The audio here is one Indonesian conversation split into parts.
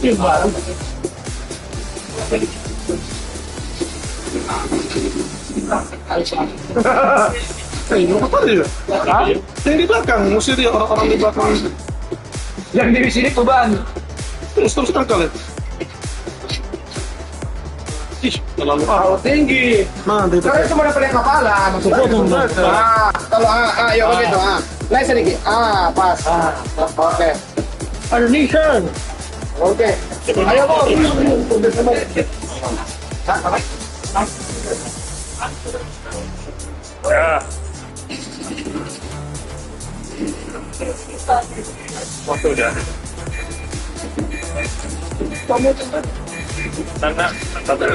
Yung baru. Ini apa tadi ya? Hah? Yang di belakang, mesti dia orang-orang di belakang. Yang di sini beban. Terus tangkal ya. Ih, terlalu Kalau tinggi. Nah, itu Karena cuma ada pada kepala, maksudnya. Kalau ya begitu. Naik sedikit. Pas. Oke. Indonesia. Oke. Ayo, Bos. Ya. Waktu udah. Kamu cepat. Nana, satu.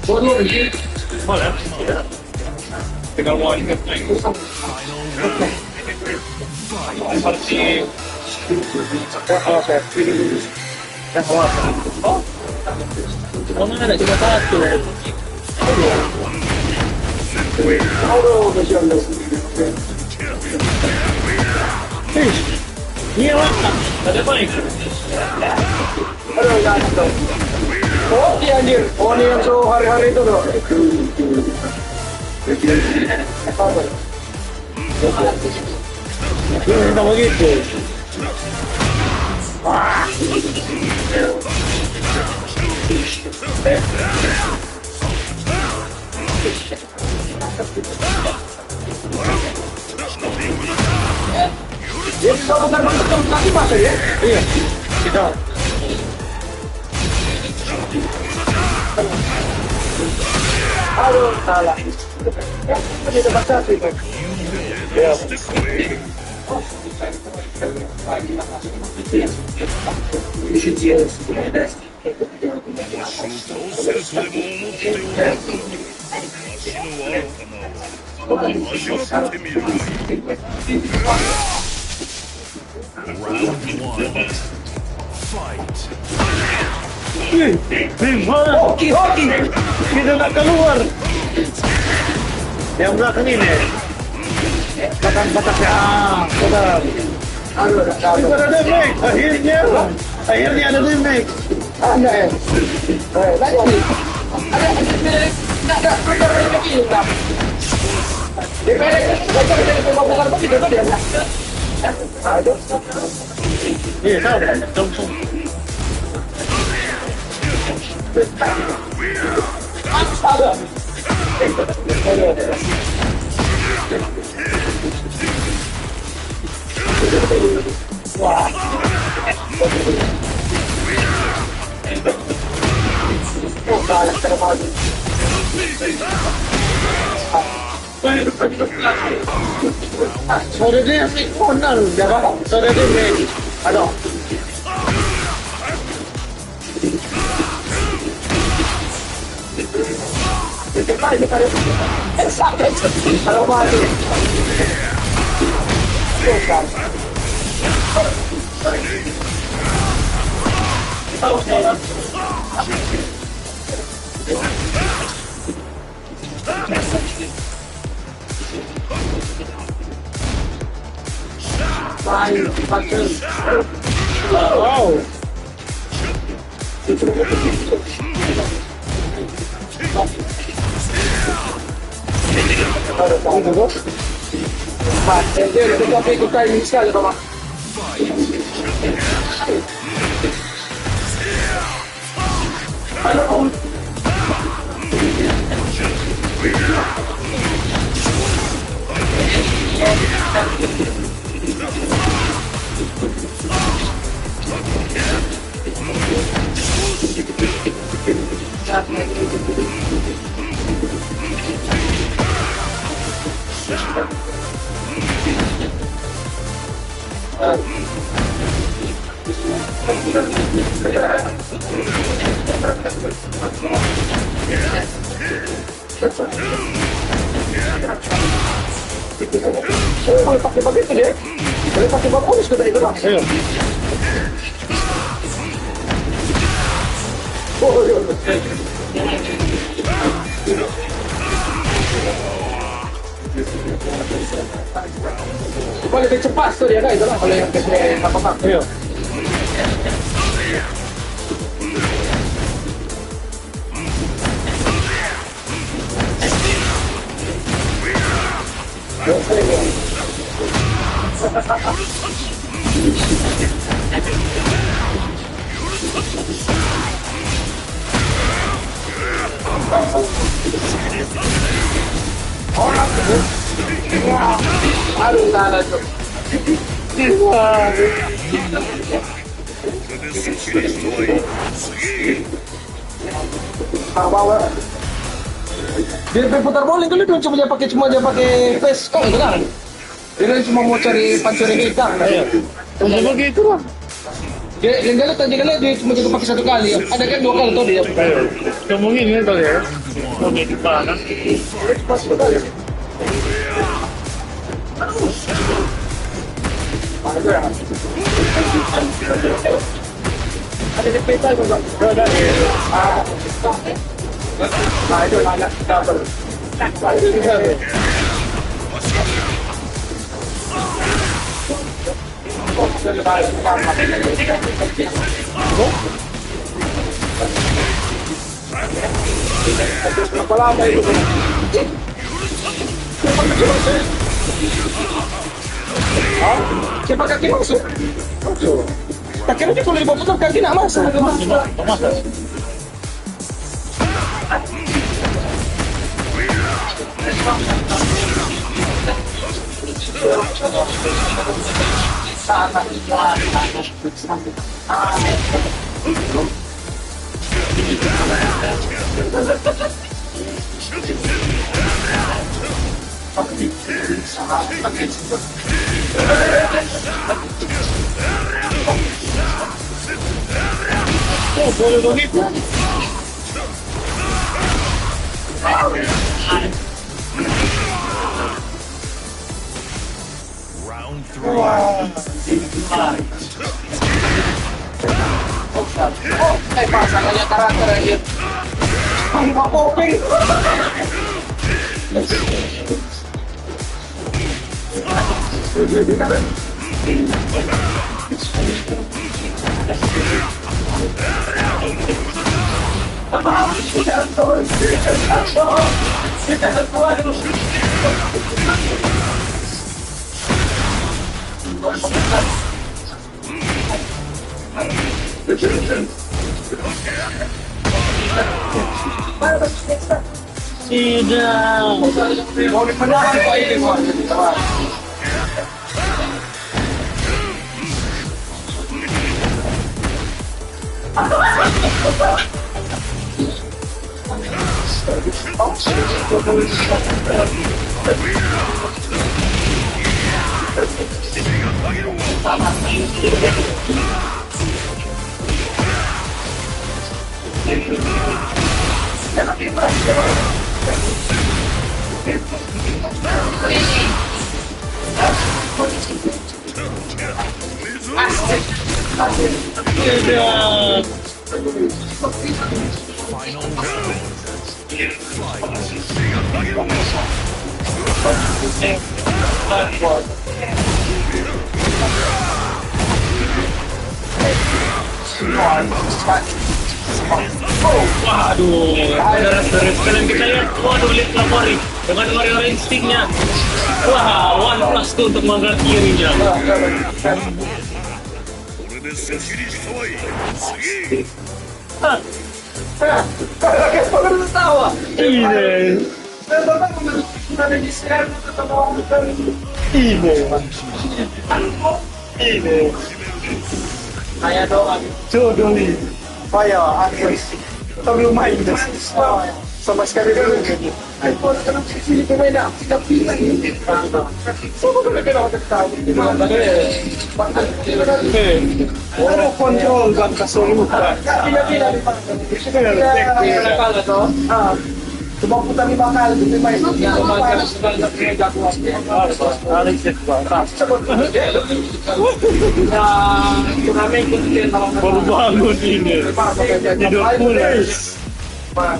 Bodoh ini. Boleh. Tinggal mau ingat lagi. Seperti Oke. oh ada cuma satu. Aduh, Masya Allah. Iya lah. Ada apa nih? Aduh, jangan dong. Oh, iya anjir. Oh, ini yang so hari-hari itu loh. Ini sama gitu. Ya, kita bukan bentuk kaki masa ya? Iya, kita. Aduh, salah. Ini dapat satu itu. Ya. Hoki, hoki. Kita nak keluar. Yang belakang ini. Belakang bataknya. Sudah. Aduh, Itu ada damage. Akhirnya ada damage. ada ya. Tanya nih. Ada lagi. DPR baca dari pembangunan begitu tuh dia. Aduh. Iya, tahu. Ada. Wah. Oh, salah terlalu. Sudah damage. Monal. Sudah damage. Aduh. Kalau mati. Bukan. Wow. Dia itu tapi ikut kain sekali, Pak. Boleh pakai begitu dia. Boleh pakai bagus kita itu lah. Ayo. Oh, iya. Boleh lebih cepat tuh dia kan itu lah. Boleh yang apa-apa. Ayo. Aduh, salah tuh. Bawa. Dia putar bowling dulu dong, cuma dia pakai face kok itu kan. Dia cuma mau cari pancuri kita. Cuma begitu lah. Dia cuma jago pakai satu kali. Ada kan dua kali tuh dia. Cuma gini kali ya. Oke, di mana? Ada di peta juga. Ada. Ah, itu anak double. Apa lama itu? Siapa kaki masuk? Tak kira dia kalau dibawa putar kaki nak masuk. Oh, boleh begitu. Round 3. Pasangannya karakter aja. Pak Popeng. Tidak. Mau dimenang Pak ini, Pak. Final round. Waduh, beres-beres kalian kita lihat. Waduh, lihat Lapori dengan Warrior Instinct-nya. Wah, 1+2 untuk mangga kirinya. Baru tertawa. Ini. Ini. Saya doang. Jodoh nih. Saya akhir. Tapi lumayan dah. Sama sekali dulu. iPhone kenapa sini pemain kita pilih. Semua berbeda kita tahu. Oh, kontrol dan keseluruhan. Pilih. Cuma putar 5 kali di main. Baru bangun ini. Tidur pulas. Ma,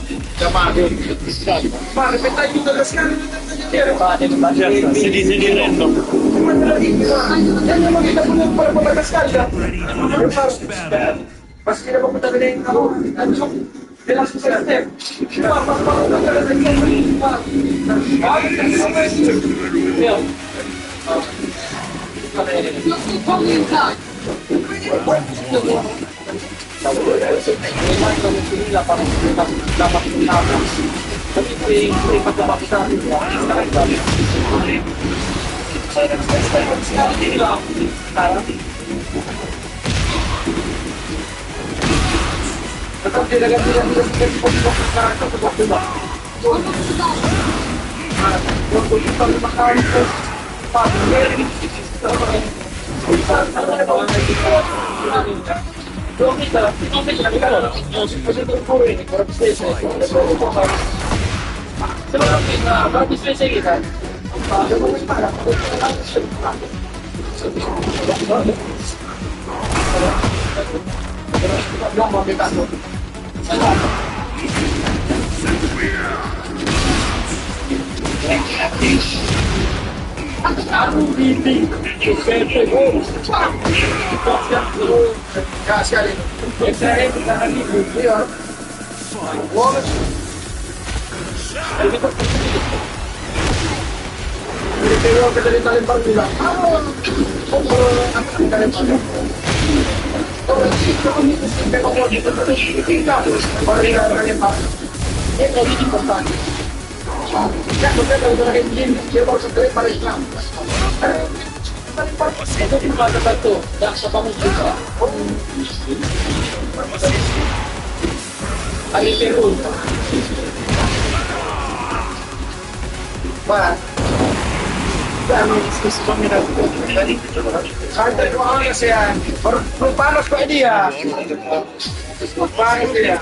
repettai tutto lo scambio Sedih-sedih random. Jangan kita punya para scalda. battle. Pas kita mau putar dari kamu, anjung. Dia langsung step. Cuma pas mau putar dari kamu, ya. Tetap tidak panos kok dia. Panos dia.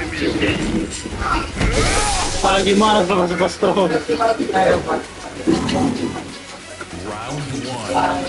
Lagi malas sama si Pastor. Round 1. Round 3.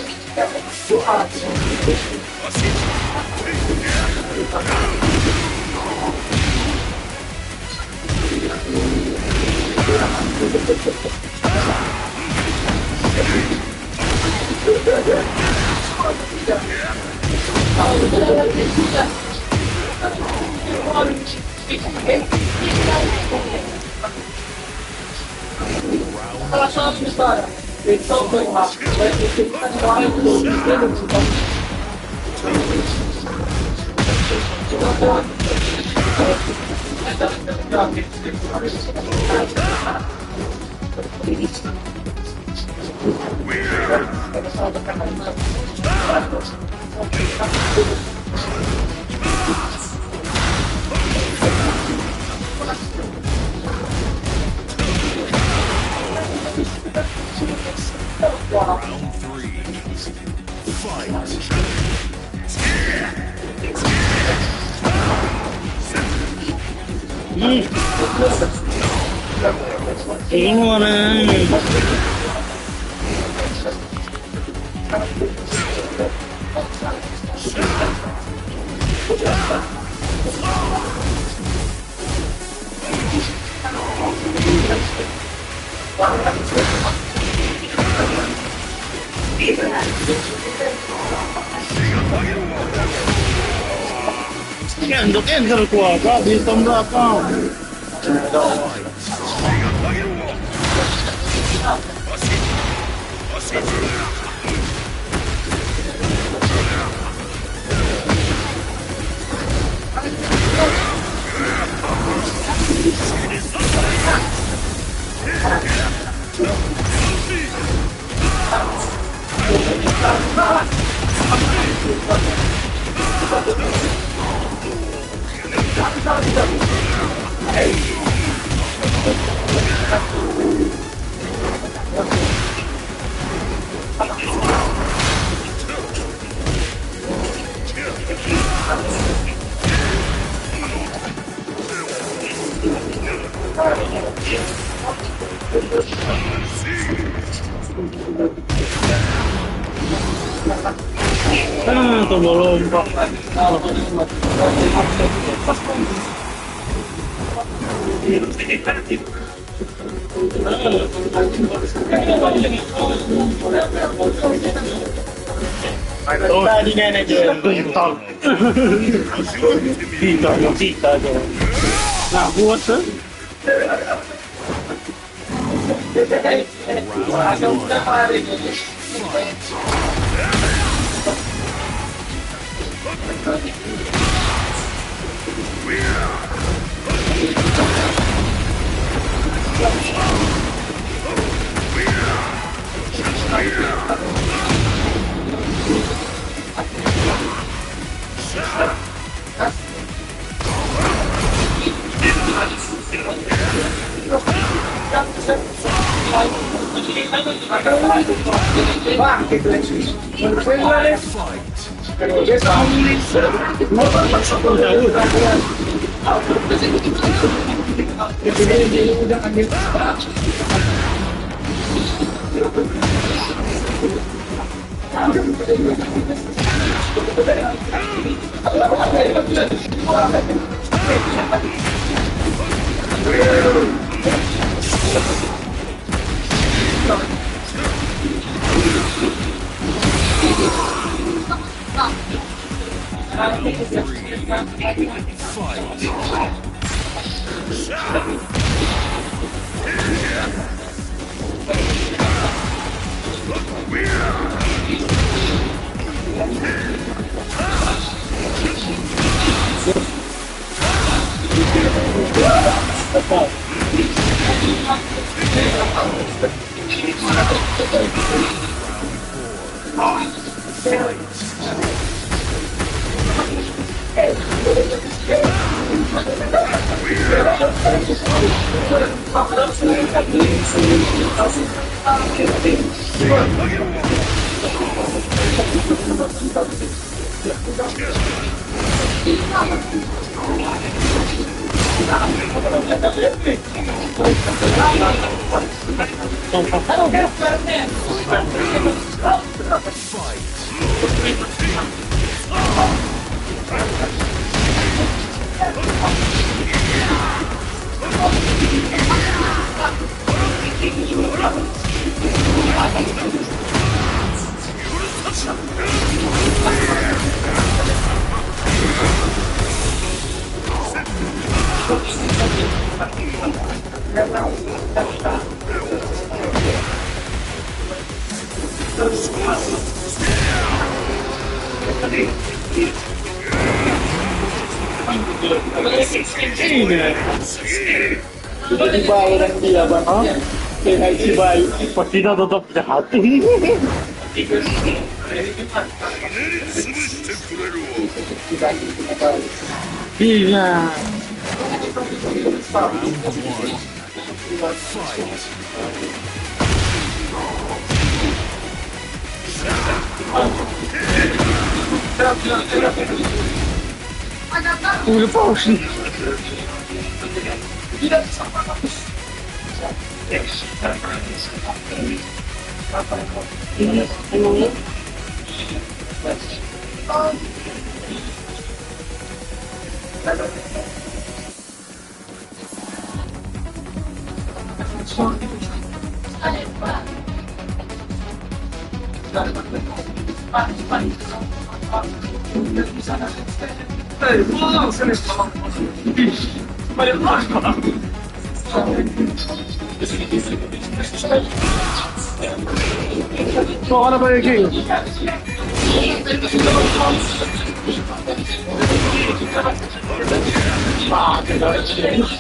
Fight. Ini mana? Yan, untuk enter ko agad. Dito berapa? Tuh belum. Tadi nenek dia bentar. Kita dia. Nah, buat tu. Tiba-tiba orang dia bang, kena tiba pasti dah tutup hati. Iya. Udah pausi. So, ano ba yung king?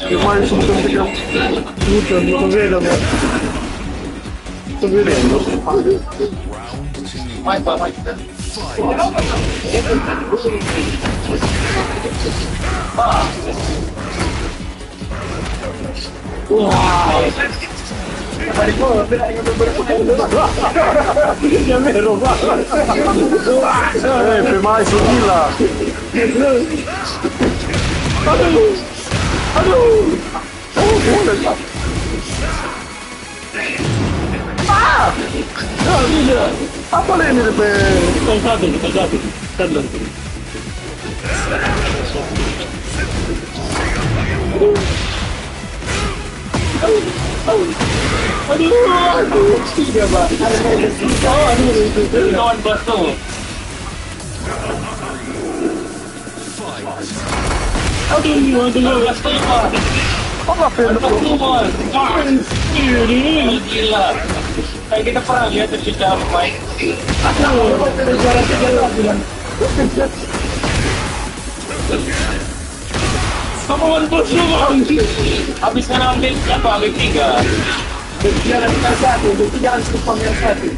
Yung mga sumutong biglang sumutong, yung velo mo. Ito velo mo. Wow! Balik mo, ya meron ba? Pemais gila. Aduh. Apa lah ini terjadi? Terjadi. Aduh, tiga ba? Oh, aduh, kawan bato. Aduh, bato pa. Apa film Bato mo. Gila. Kayak kita pernah lihat di Jamai. Kamu bos lu bang. Habis kan ambil apa? Ambil 3. Jangan kita satu, jangan lupa yang satu.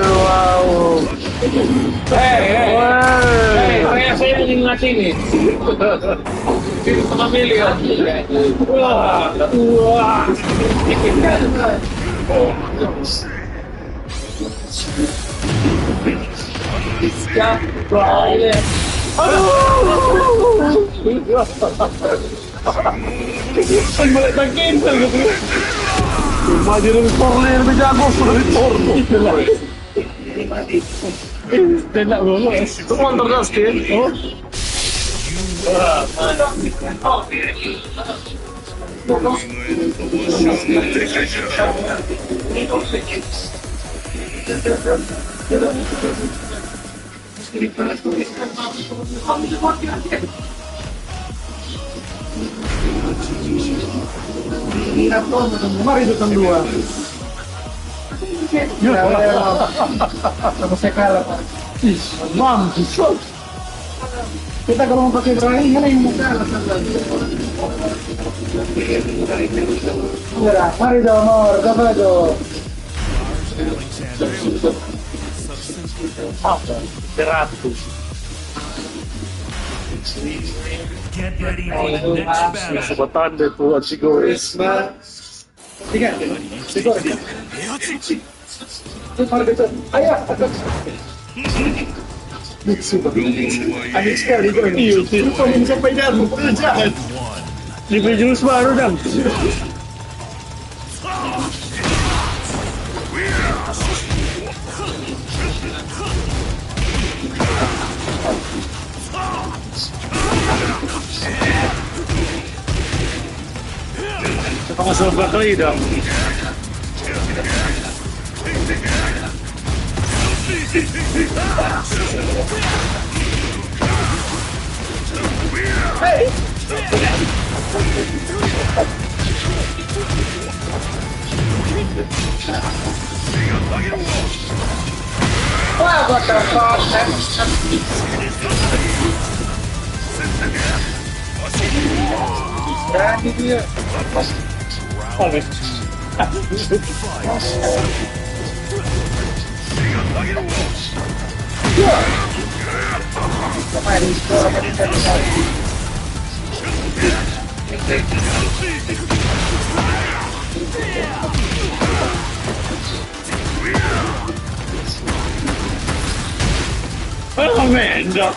Wow. Saya ingin ngasih nih. Sama milih ya. Wah. Siap. Ang malatang cancel gitu. Imagine corner ba jago sa retorno. Tena mo. Tumandar ka skin. Oh. Mari datang dua. Sama saya kalah, Pak. Mampus. Kita kalau mau pakai berani, mana yang mau kalah? Mira, mari dong, amor, kapado. Beratu. Get ready for the next battle. Sabatan de po at siguro. Tiga, siguro. Para dito. Ayah, atas. Anis ka, dito. Iyo, sino pa yung sa paydan mo? Diyan. Di ba juice ba? Ano dyan? Pangasal ba kayo dyan? Wow, what the fuck? Berani dia. Oh man, no.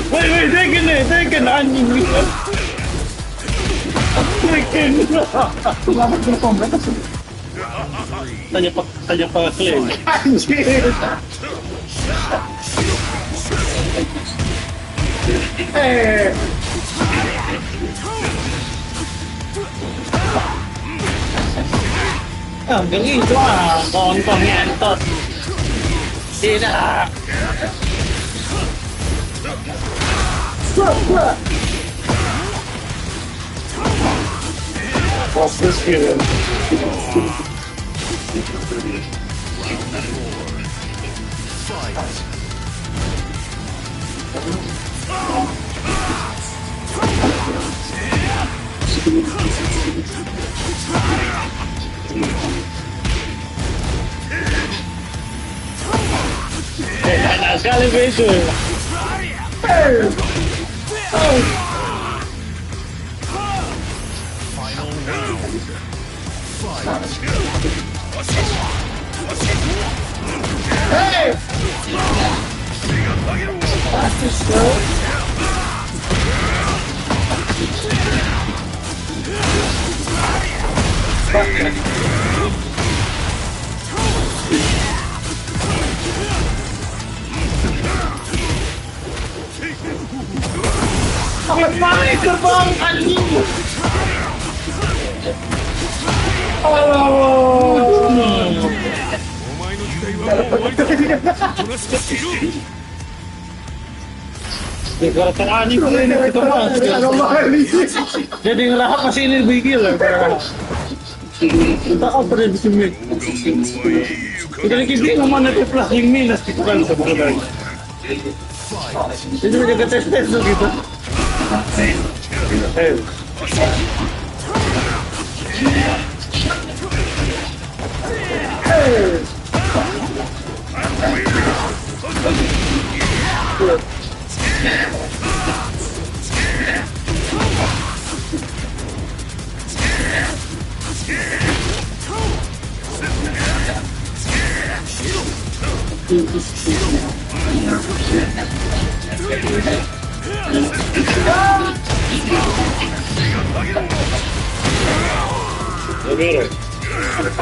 Wait, taken it, anjing. Taken. Selamat berkomplet. Tanya pa claim. Anjir. Ang galing ito Kontong ngentot. Tidak. What's this feeling? Enak sekali begitu. bang, anjing. Gara-gara anjing kok ini kita mas. Jadi ngelahap masih ini bigil lah. Kita kan pernah bisa mik. Kita lagi bingung mana tu flashing minus kita kan sebenarnya. Jadi jaga tes gitu.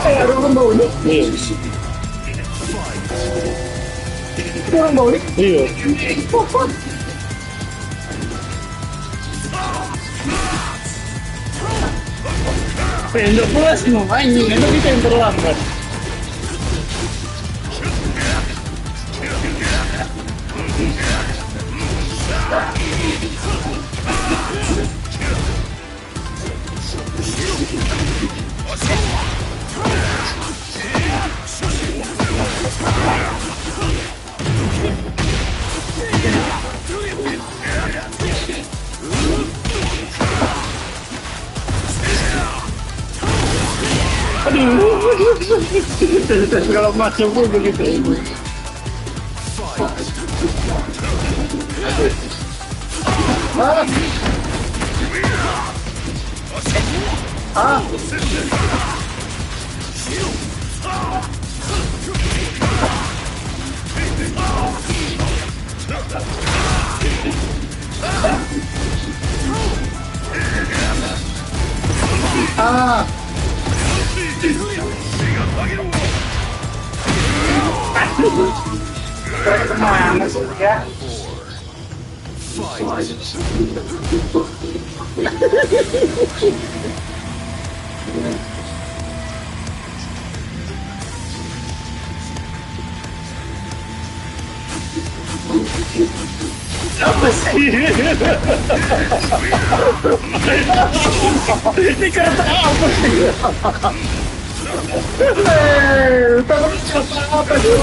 Orang bau ni. Orang bau ni. Iya. Pendek plus no, anjing itu kita yang terlambat. Kalau macam pun begitu. Kemana sih ya? Apa sih? Ini kereta apa sih? Apa sih?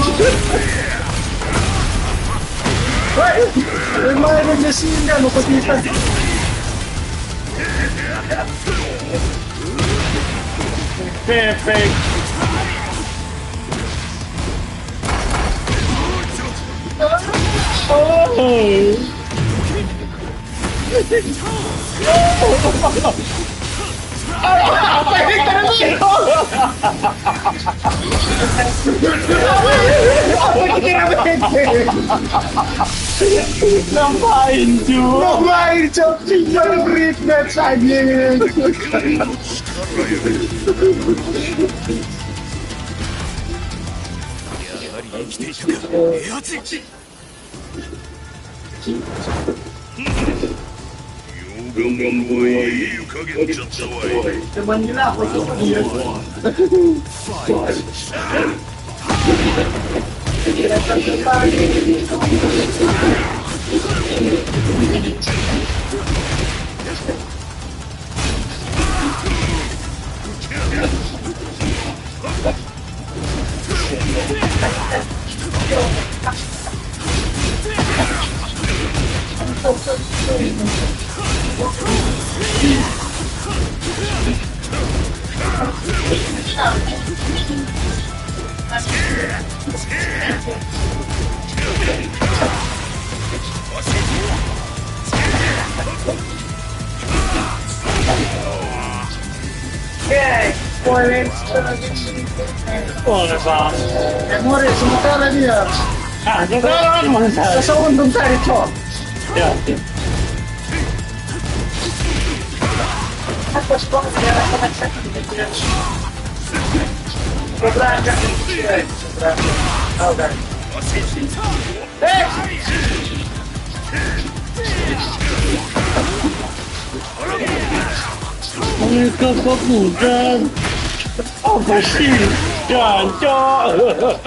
Mayroon na siya, mapatitan. Perfect. Apa ini terjadi? Apa kira begitu? Ngapain cuy? Ngapain cuy? Baru rematch aja. Teman gila aku tuh dia. Boleh bang. Memori sementara dia. Ah, jangan masalah. Seundung tadi cok. Ya. Apa sih bang? Dia rasa sakit. Berangkat. Oh kan. Mereka pemuda. Apa sih? Jancok.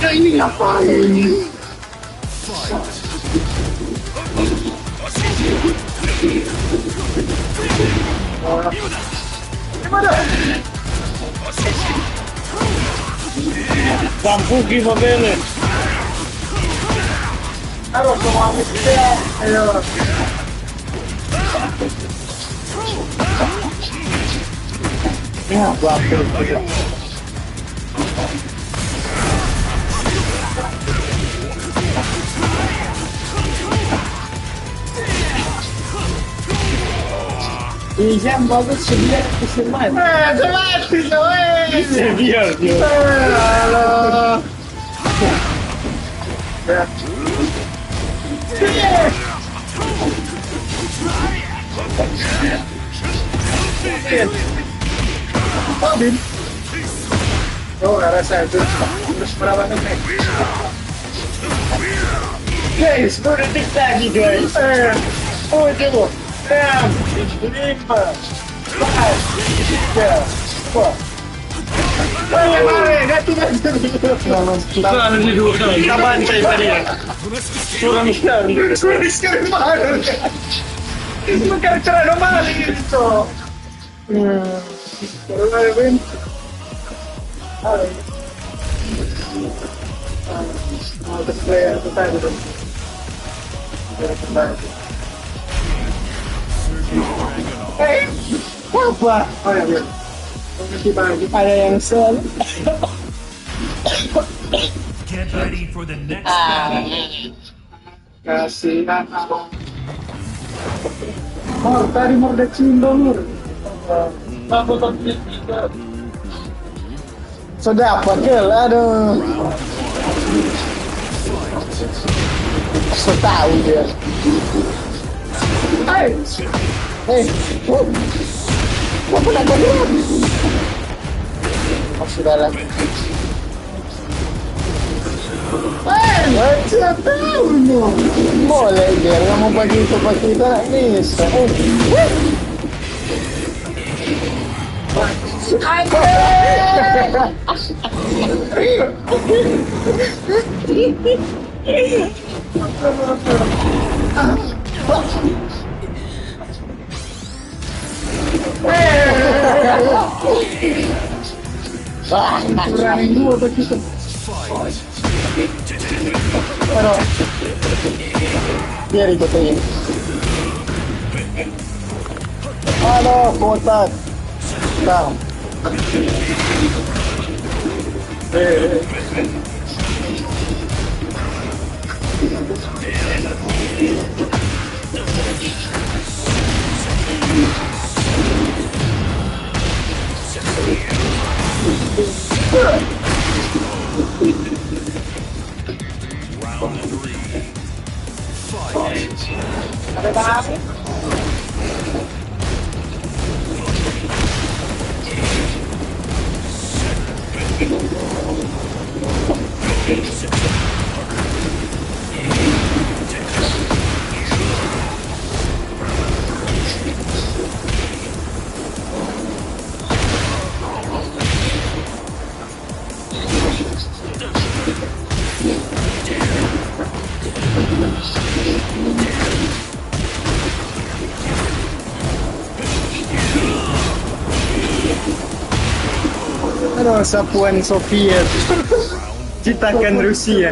Ya ini ngapain? Gimana? Kampuki mabele. Harus mengambil dia. Ayo. Ya, bagus. Iya, bagus sedia keseman. Jelas bisa weh. Biar dia. Halo. Bin. Oh, rasa itu terus berapa menit? Guys, 2 detik lagi guys. Oh, coba. 6, 5, 4, 3, 4. Mari, ganti. Suka ini dulu kan. Kita bancai tadi ya. Surah Mister. Tulis ka rin mahal. Magkarakter na mahal ito. Pero nga rin. Ay. Multiplayer ito tayo doon. Eh, apa? Oh ya, ya. Ada yang sel. Get ready for the next battle. Kasih Mor, tadi Mor udah cimbang Mor. Apa tapi kita Sudah apa Kel? Aduh. So tahu dia. Hai. Gua pernah lihat. Oh, sudahlah. Macam tahu no. Boleh dia, nggak mau begitu kita bisa. Kurangin dua begitu. Pero biar ikutin. Halo, kotak. Tahu. Ada apa? Ano sa Puan Sofia ciptakan Rusia.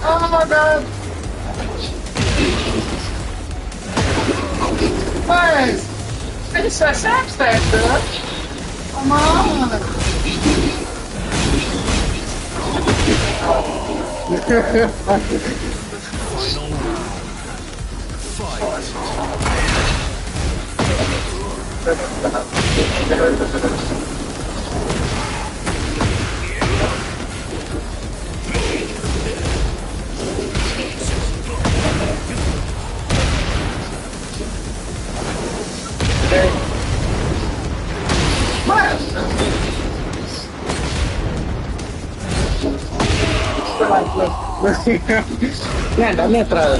Oh my god! Mas! It's a sex factor. Come on. Nggak netral.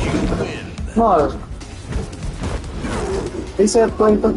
Mall. Reset point to.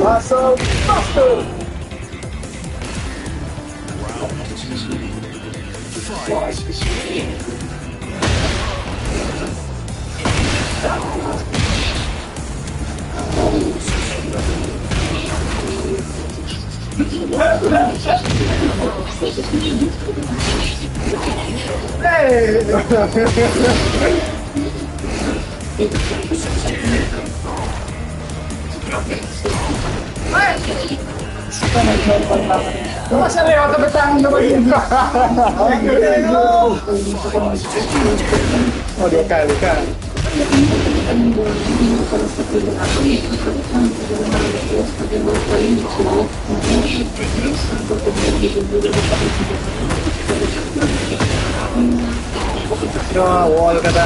Masuk, masuk. Masa lewat ke petang naman. Oh, dua kali kan. Ya, wall kata.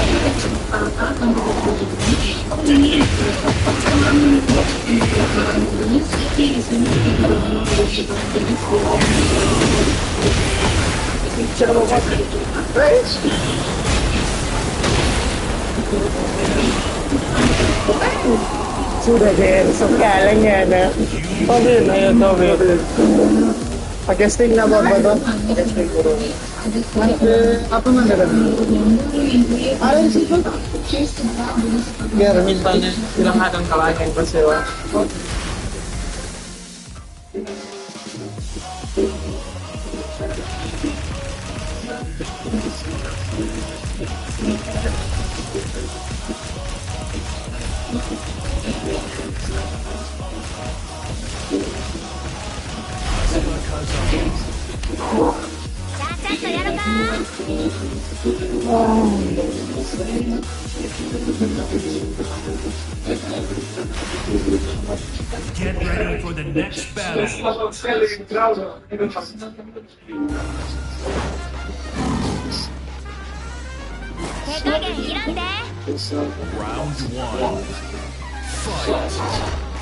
Sudah deh, sekaling ya na. Tobin, ayo Tobin. Pag-casting na ba to? Apa man dapat? Alam sih tuh. Biar mintanya bilang akan kalahkan Persewa. Get ready for the next battle. Round one. Fight.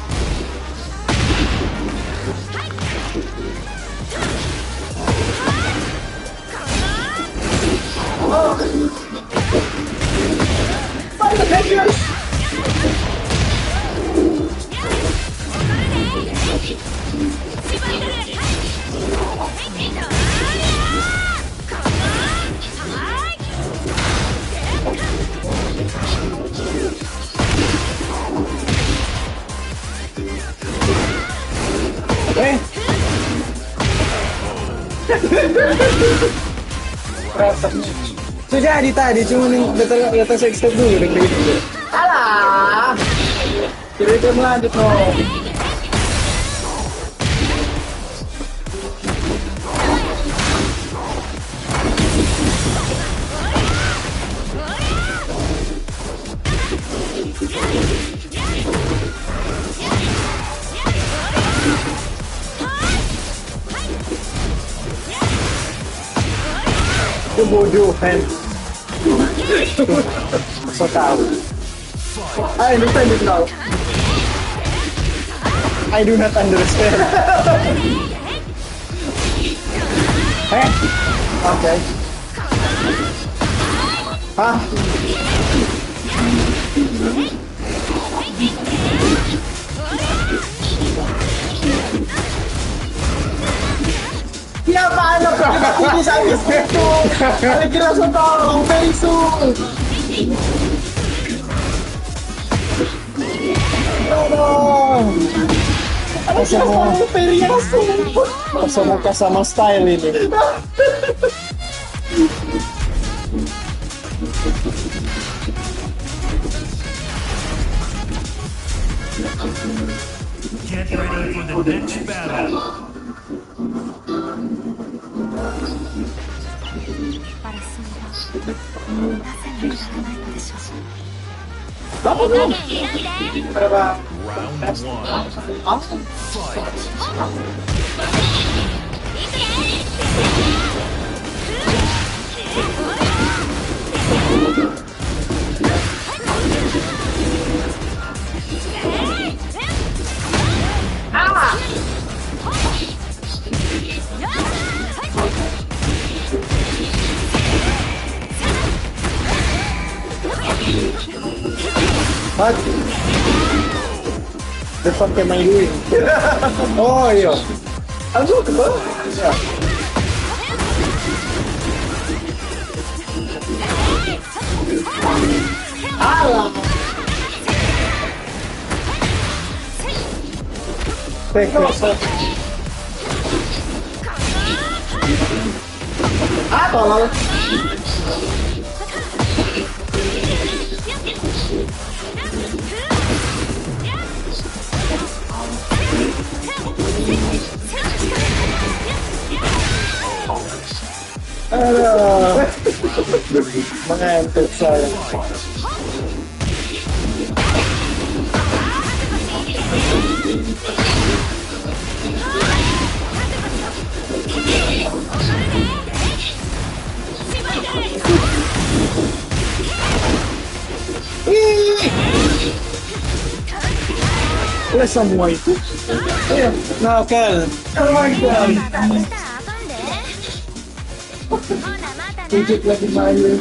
Sudah tadi cuma data step dulu gitu. Alah. Kita melanjut no. Itu bodoh kan. So tahu. I understand it now. I do not understand. Okay. Hah? Ya paano ka? Hindi sa akin ito. Aligras na to. Very soon. No. Pasok kasama style ini. Get ready for the next battle. Round one. Fight. Depan kayak main duit. Oh iya. Ano ba? Teknis. Tolong. Aduh. Mengantuk saya. Semua itu nakal. Oh my God. Pijit lagi main.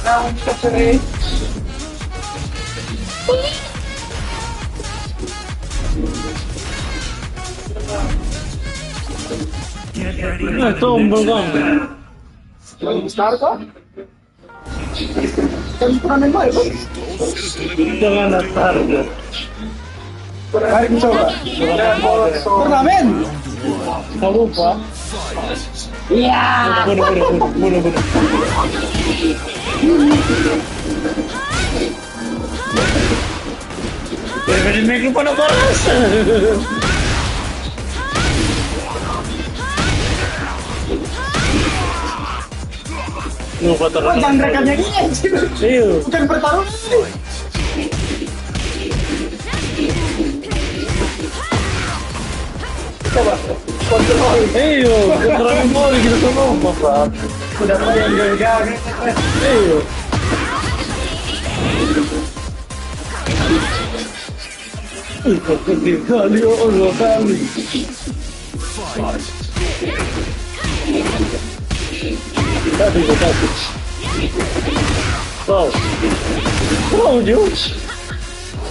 Round 3. Get ready for the Tombol next kan. battle. Start ko? Kan mo ito? Jangan natar. Mari kita coba. Turnamen. Kamu pa? Iya. Bunuh. Daripada make lupa nak balas. Lupa terus. Jangan rekamnya gini. Iya. Bukan pertarungan. Coba. Kontrol. Iya, keterangan boleh kita semua, Pak. Udah mulai gagal. Iya. Gede kali, Allah kali. Tadi. Wow. Wow, Jus.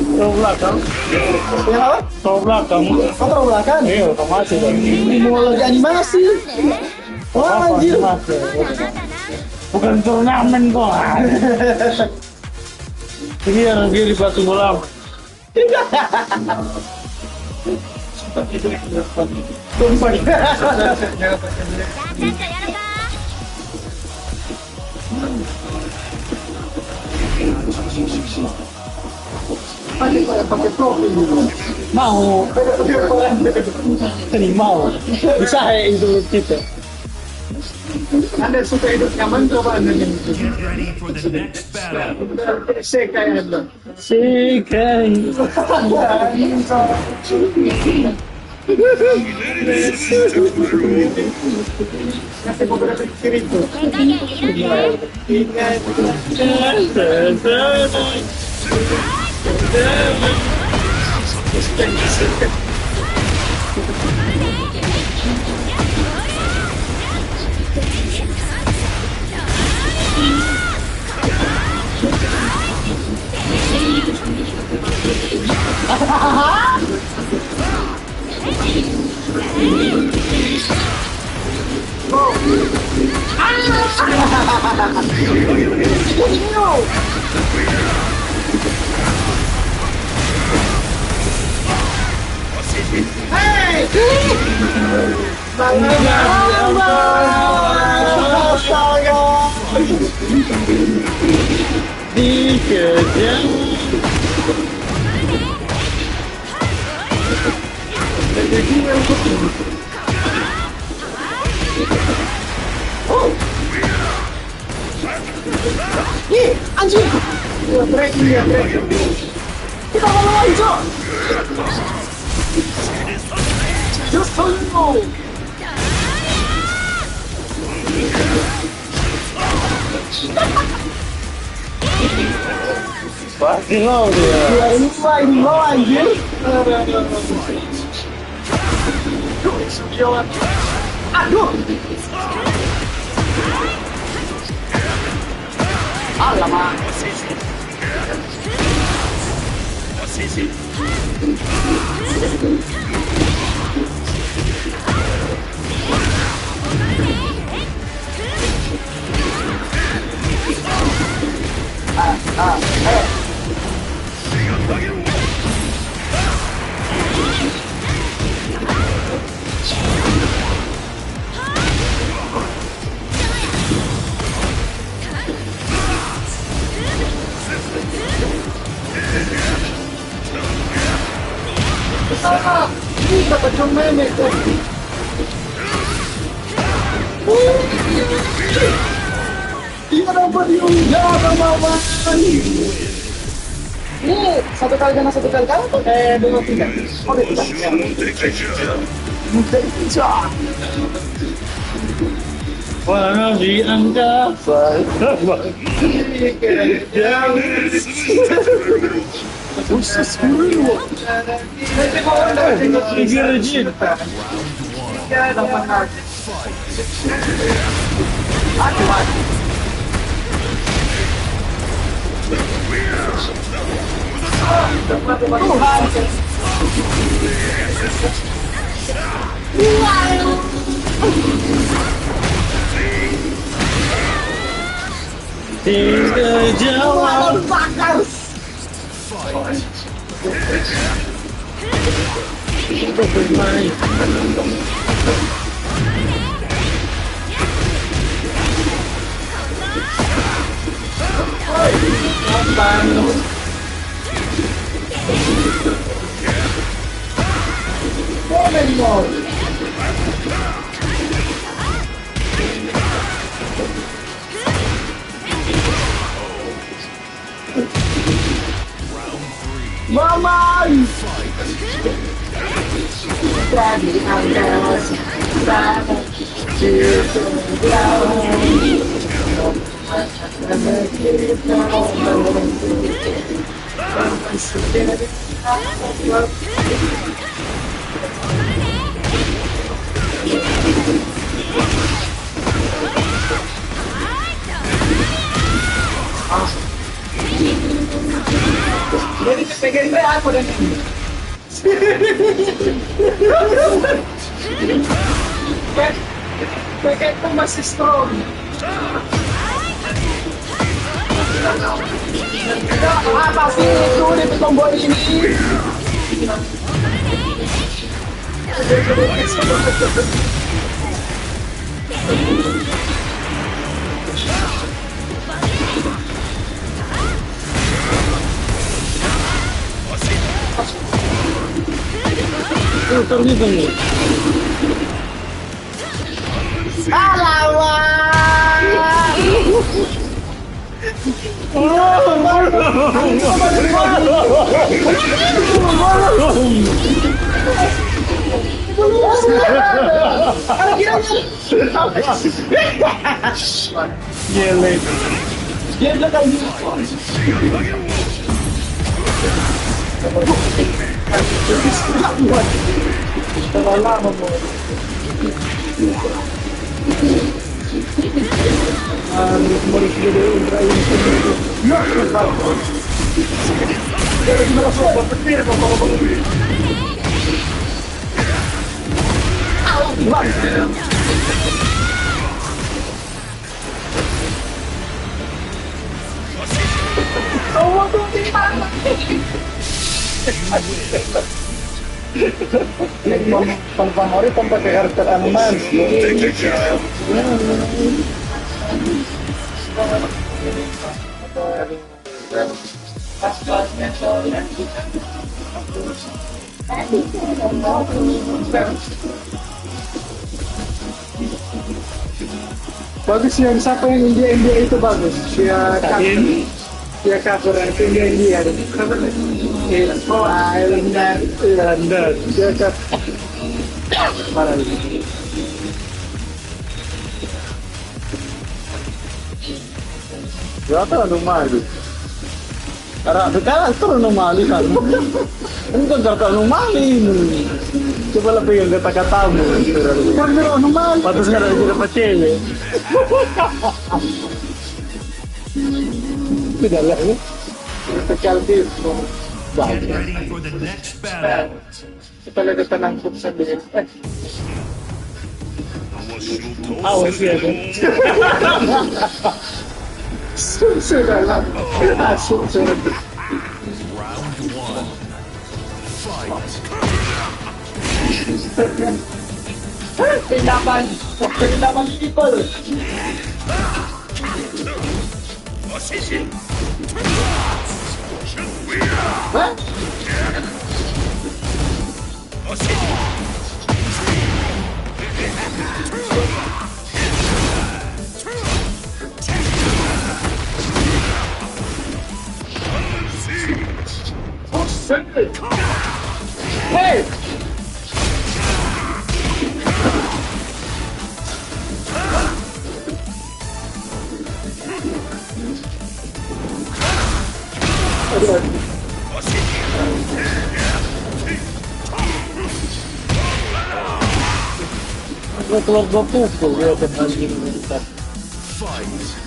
Tahu belakang. Ya apa? Tahu belakang. Kau taruh belakang? Iya, otomatis. Mau lagi animasi. Wah, anjir. Bukan turnamen kok. Ini yang di Batu Bolam. Tumpah. Pakai profil dulu. Mau. Ini mau. Bisa itu kita. Anda suka hidup nyaman, coba Anda yang itu. Get ready for the next battle. Sekai Anda. Sekai. Kasih beberapa cerita. Ingat. Hei! Dikejar. Ih, anjing! Ya, break. Kita mau lawan, Cok! Just so you know! Pasti low dia. Ya, ini sliding low, anjir! Aduh! Alamak! Ih, dapat yung meme ko. Iya dapat yung Mama. Ini satu kali kan? Dua tiga. Oh, tiga. Tiga. Warna diangkat. Usus dulu. Tiga Jin. Tiga jawab. Kita bermain. Mama! Daddy, I'm lost. Jadi pegang aku dan ini. Pegang itu masih strong. Apa sih itu di tombol ini? Terhitung nih. Gile. Dia belakang dia. Terlalu lama. Pang-favorit ang pagka-karakter man. Bagus yang siapa yang India itu bagus. Dia cover itu India. Islander. Dia cover. Mana ini? Berapa normal? Karena sekarang terus normal kan? Enggak kata normal ini. Coba lebih yang kata-katamu. Kan normal. Patut sekarang jadi dapat cewek. Tidak lah ini. Sekali Get ready for the next battle. kita lihat tenangkut sendiri. Awas ya kan. Sudahlah. Asuk sudah. Round one. Fight. Pindapan people. Hah? Hey! Keluar gua pukul dia ke anjing bentar. Fight.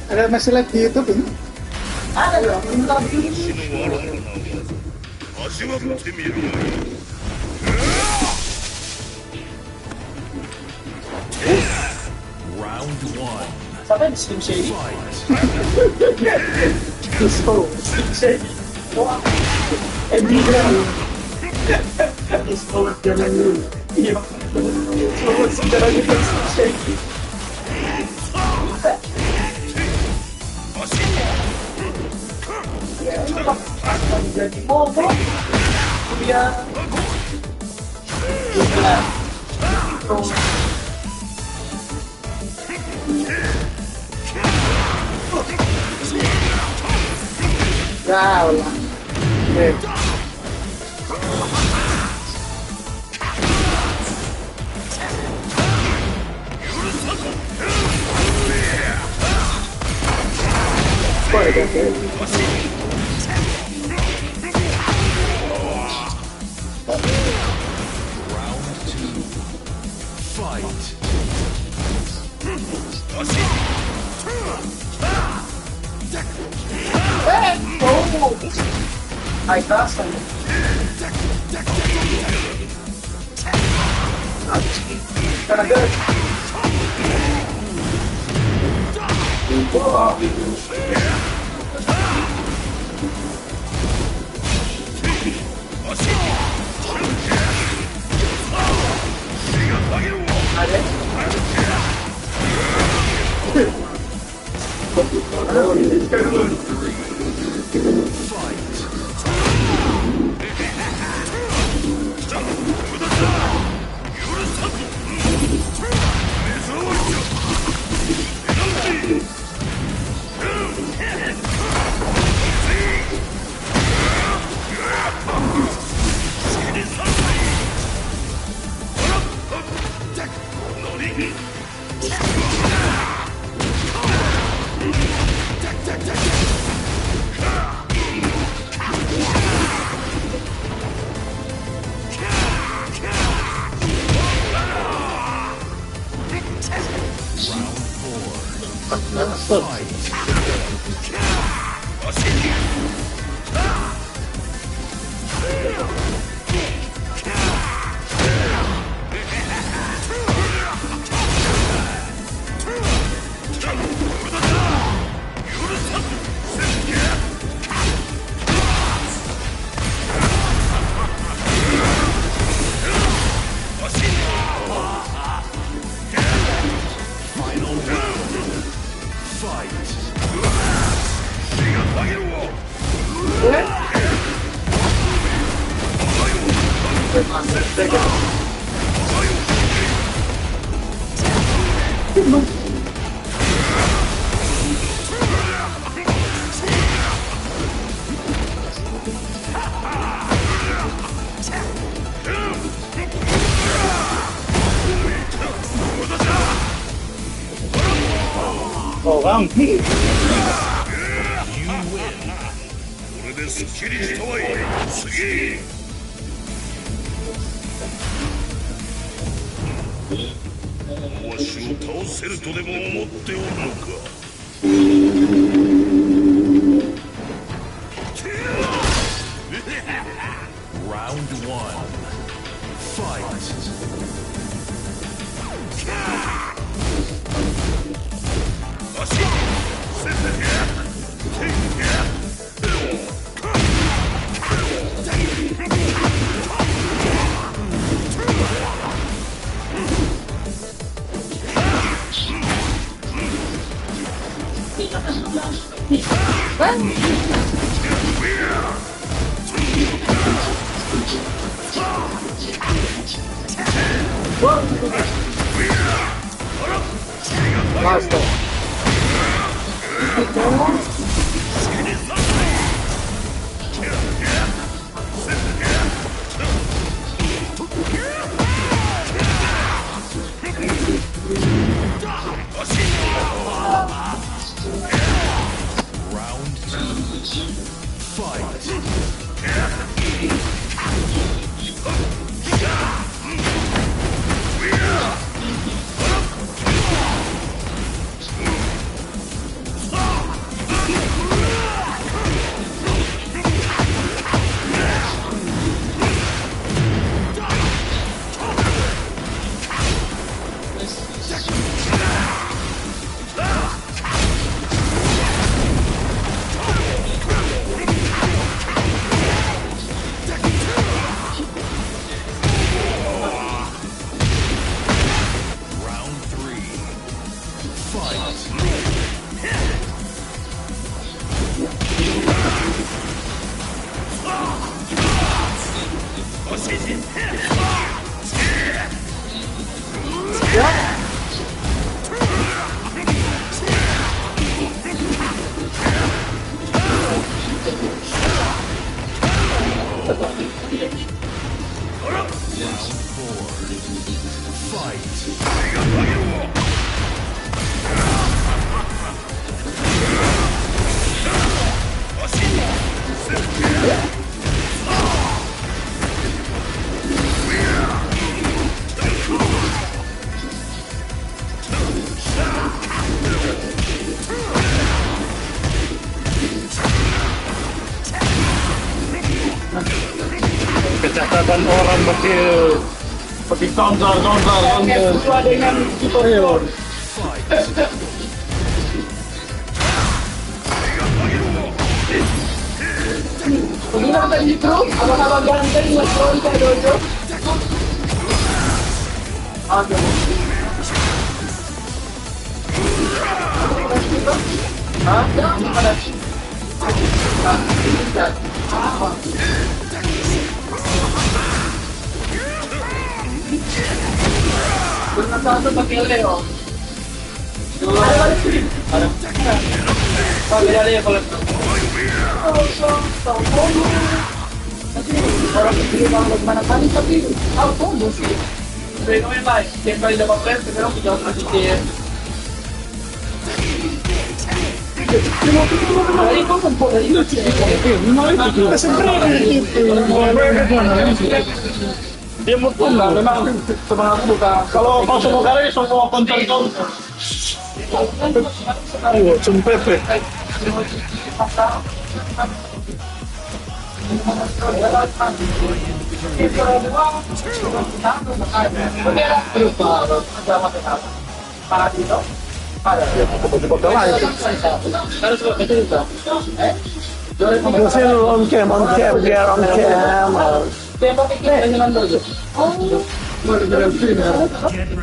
Ada masih live di YouTube ini? Ada dong, bentar dulu. Round one. Sampai di Slim Shady. Fight. So, Slim Shady. Wah, Emigram. Slow jalan dulu. Iya, slow jalan dulu Slim Shady. Ya, ini akan jadi motor. Dia juga Ya Allah. Oke. Round two. Fight. high class. Kinda good. Oh, Bang. これですっきりしたわい。次。わしを倒せるとでも思っておるのか。Round 1 Fight. マスト。Kecacatan orang kecil seperti tontar-tontar Sesuai dengan kita. ayo Pengina tadi itu, abang-abang ganteng Mas Ronta Dojo. Oke. Satu pakai Leo. Beda deh kalau orang kecil banget mana kali tapi aku sih. Mereka main baik. Tiap kali dapat plan, sekarang kita harus kasih. Dia mau tunggal, memang semangat buka. Kalau kau semua kali semua konten kau. Ayo, cempepe. On cam, biar on cam. Get ready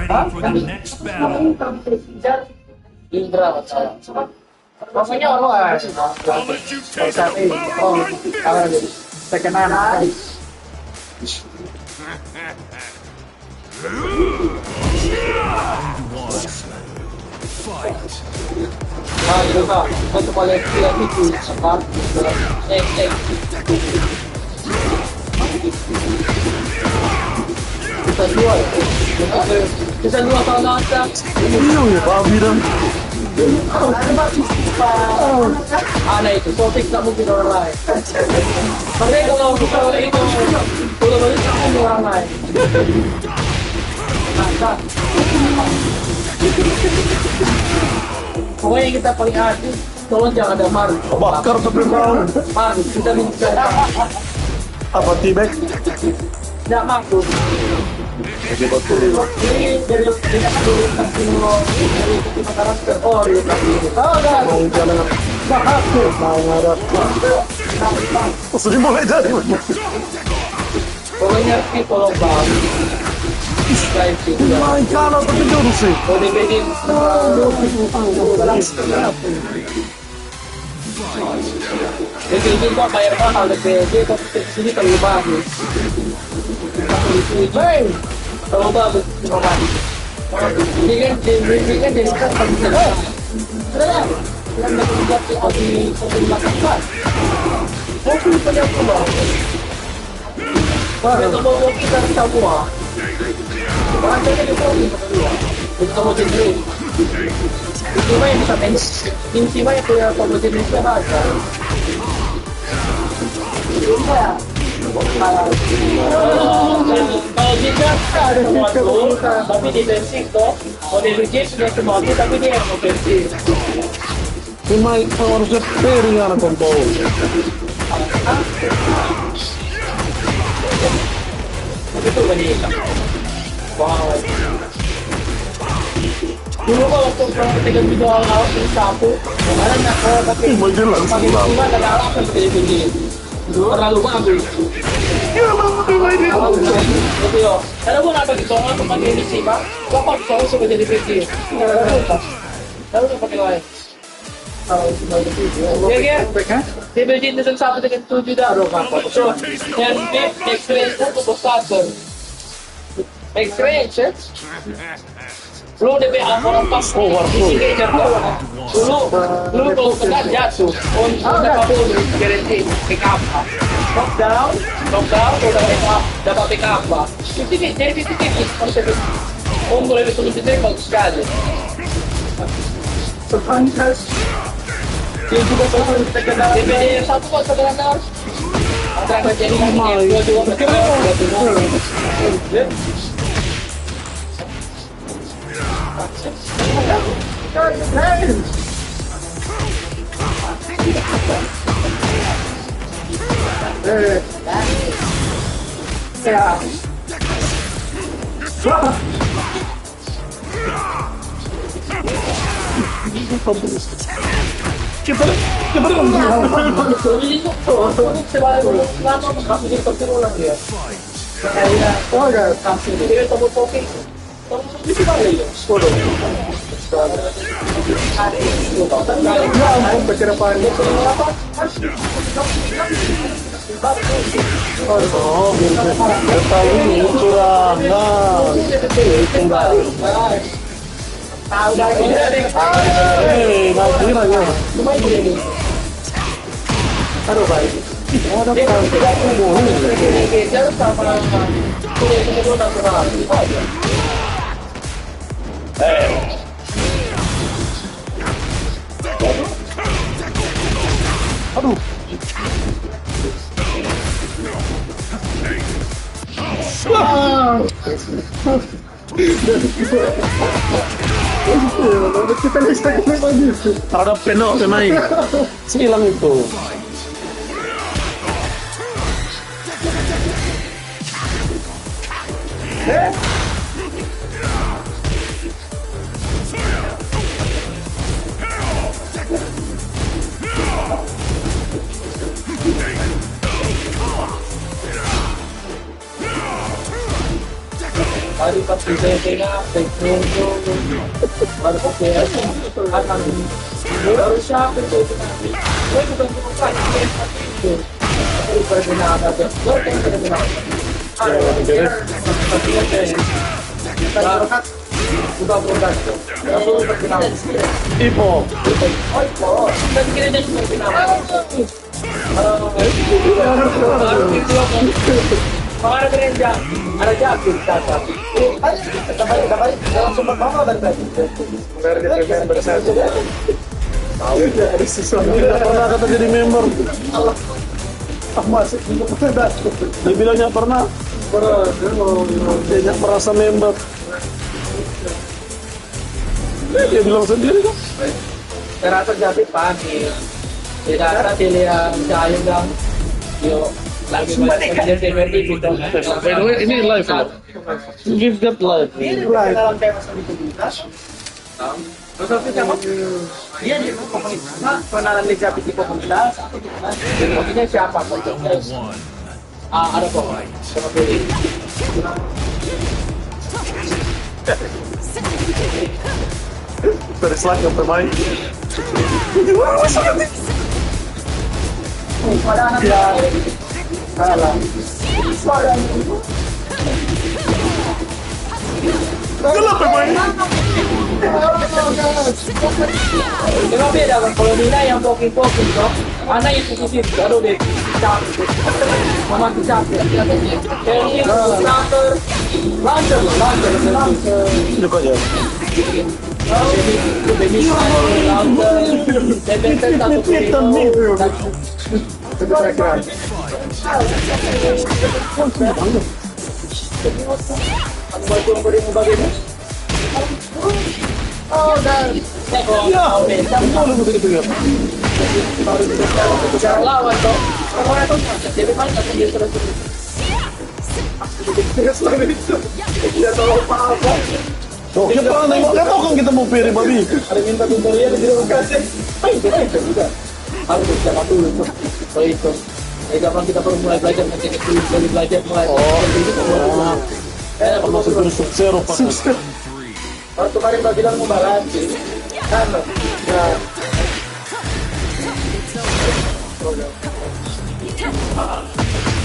for the next battle. Rasanya orang I'll let you take it like this. terkenal. Ah, juga. Kau boleh lihat itu apa? Kita dua tahun atas. Iya, Pak Bidan. Nah itu, topik tak mungkin orang lain. Tapi kalau itu, kalau balik kamu orang lain. Pokoknya kita paling adil, tolong jangan ada maru. Bakar tapi mau. Maru, kita minta. Apa tibek? Tidak mampu. Jadi dari dulu kasih dari karakter. Oh, dia kasih. Oh, dah. Mau jalan. Mau ngarap. Sudah mulai jadi. Pokoknya kita tolong bang. Main kanan tapi jurus sih. Oh, dia bikin. Jadi kita bayar mahal DPD, tapi sini terlalu bagus. Terlalu bagus, ini kan jadi kan sudah yang menjadi di lakukan. Mobil banyak pulau. Itu mau kita semua. Bahkan jadi mobil kedua. Itu mau jadi. Itu mah yang bisa intinya yang punya mau jadi aja. Kalau kita ada sesuatu, tapi di bensin toh, model Jeep sudah semua tapi dia yang mau bensin. Cuma harusnya piring anak kompor. Itu banyak. Wow. Dulu kalau waktu pegang video awal di sapu, kemarin aku pakai cuma ada alasan seperti begini. Terlalu bagus. Gitu yo. Kalau pun apa gitu, aku pakai ini sih pak. Bapak kalau sudah jadi pikir. Lalu pakai lain. Ya kan? Dia beli dengan satu dengan 7 dah. So, yang experience itu besar. Experience. Lu DP orang pas dulu kalau kena jatuh untuk garansi pick up top down udah dapat pick up jadi konsep boleh solusinya bagus sekali sepantas dia juga selalu terkenal DP satu kok terkenal ada kejadian dua Ya ampun, penyerapan. Oh, biar tahu ini curang. Nah, nanti lagi. Aduh, baik. Ada perang boleh. Aduh. Kita bisa lagi. Terhadap penuh naik. Hilang itu. Hari pas saya baru oke akan baru siapa itu nanti gue bukan bukan itu berbeda ada sudah produk lalu berkenal Ipo. oh dan kira jadi berkenal Para gereja ada jatuh kata. Kembali dalam sumber mama dan tadi. Tahu ya, ada sesuatu. Tidak pernah kata jadi member. Allah. Masih tidak. Dia bilangnya pernah. Dia nggak merasa member. Dia bilang sendiri kan. Saya rasa jadi panik. Tidak ada pilihan saya dan yo lagi banyak seperti itu. By the way, ini live loh. Give that live. Dalam tema komunitas. Terus siapa? Dia di komunitas. Kenalan di siapa di komunitas? Maksudnya siapa? Ada kok. Sama pilih. Berselak yang bermain. Pada anak ya. Salah. Gelap bermain. Memang beda kan kalau Nina yang poking-poking kok, anak yang positif, aduh deh, capek, mama tuh capek. Kalau ini lancar, Ini kok ya. Oh, dan Ya, boleh begitu ya. lawan dong. Orang itu jadi mana dia terus. Tidak tahu apa-apa. Oh, kita pernah nengok, nggak tahu kan kita mau peri babi. Ada minta tutorial di rumah kasih. Itu juga. Harus siapa dulu tuh. Kalau itu. Kapan kita baru mulai belajar nanti dari belajar mulai. Oh, masuk jurus zero pak. Kalau kemarin Mbak bilang mau balansi. Kan. Nah.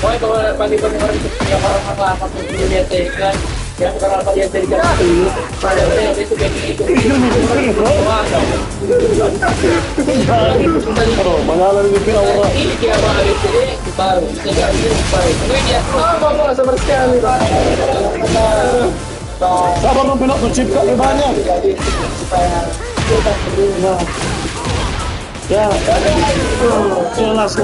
Pokoknya kalau pagi-pagi kemarin yang orang apa tuh dia kan. Yang sekarang apa dia jadi jatuh. Pada saya itu kayak gitu. Aduh, mangalan ini pira orang. Ini dia baru ini baru. Ini dia. Bapak sama sekali. Sabar dong pilot, mencipta banyak. Ya, last.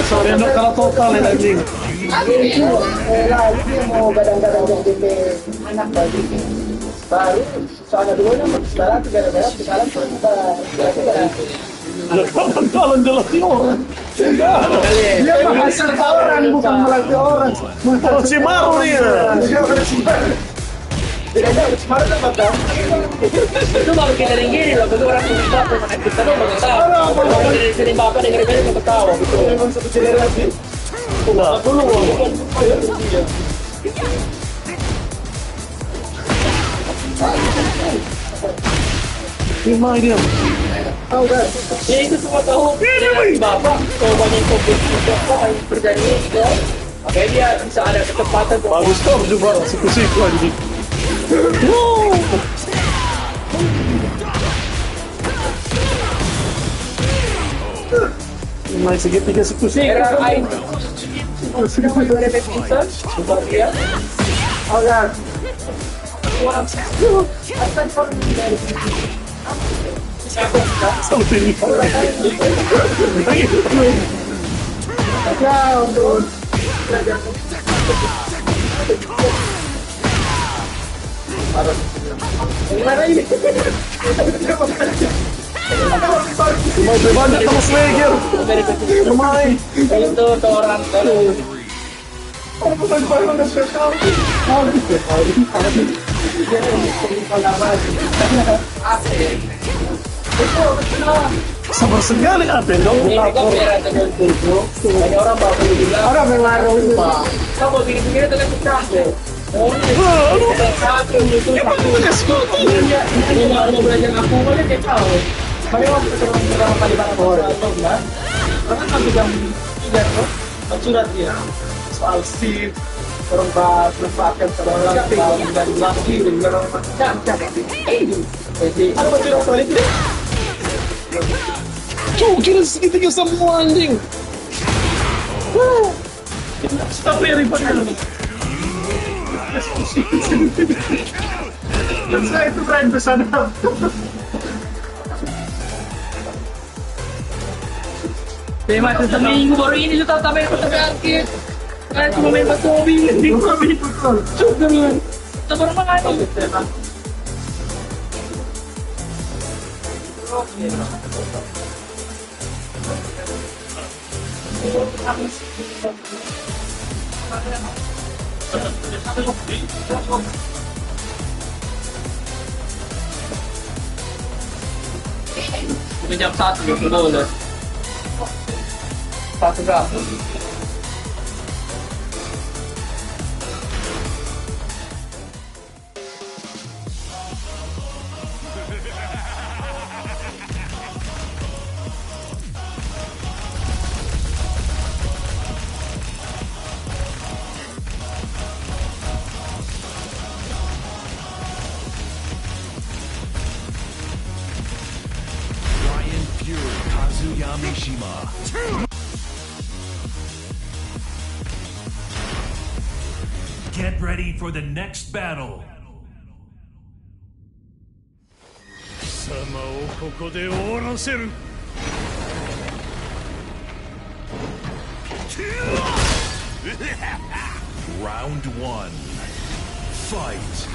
Sorry, kalau total ya anjing. Ini mau gadang-gadang jadi anak lagi. Baru soalnya dulu nama sekarang gara-gara sekarang Kalan jelas di orang. Dia menghasilkan orang, bukan melatih orang. Oh, si Maru dia. tidak ada kemarin apa kan? Itu baru kita gini loh, begitu orang kita tuh baru tahu. Kalau dari bapak dengar-dengar kita tahu. Memang satu generasi. Enggak. Dulu Lima dia. Tahu kan? Ya itu semua tahu. Bapak, kalau banyak kompetisi Bapak harus berjanji ya. Makanya dia bisa ada kesempatan untuk Bagus kau juga siku-siku aja. Main segitiga siku-siku. era IT. Sudah ada Vincent, coba dia. Oh ya. Akan dari Sampai ini. ya untuk gimana ini? Banyak sama Swagger. Lumayan. Itu orang Sabar sekali apa dong? banyak orang bawa bilang orang mengaruh itu pak kamu begini itu kan pecah deh satu itu ini mau belajar aku boleh kayak tahu kali waktu pertama kali barang kan karena sampai jam 3 tuh surat dia soal SIM perempat berpaket orang dan laki dan orang jadi apa sudah soal itu Cuk, kira segitiga semua anjing. Stop ya ribet dulu. Dan saya itu berani bersama. Tema seminggu baru ini sudah sampai akhir. Kayak cuma main batu mobil. Betul. Cuk dengan sabar makan. Jam 1 boleh. 1 jam. Get ready for the next battle. 貴様をここで終わらせる。Round 1. Fight.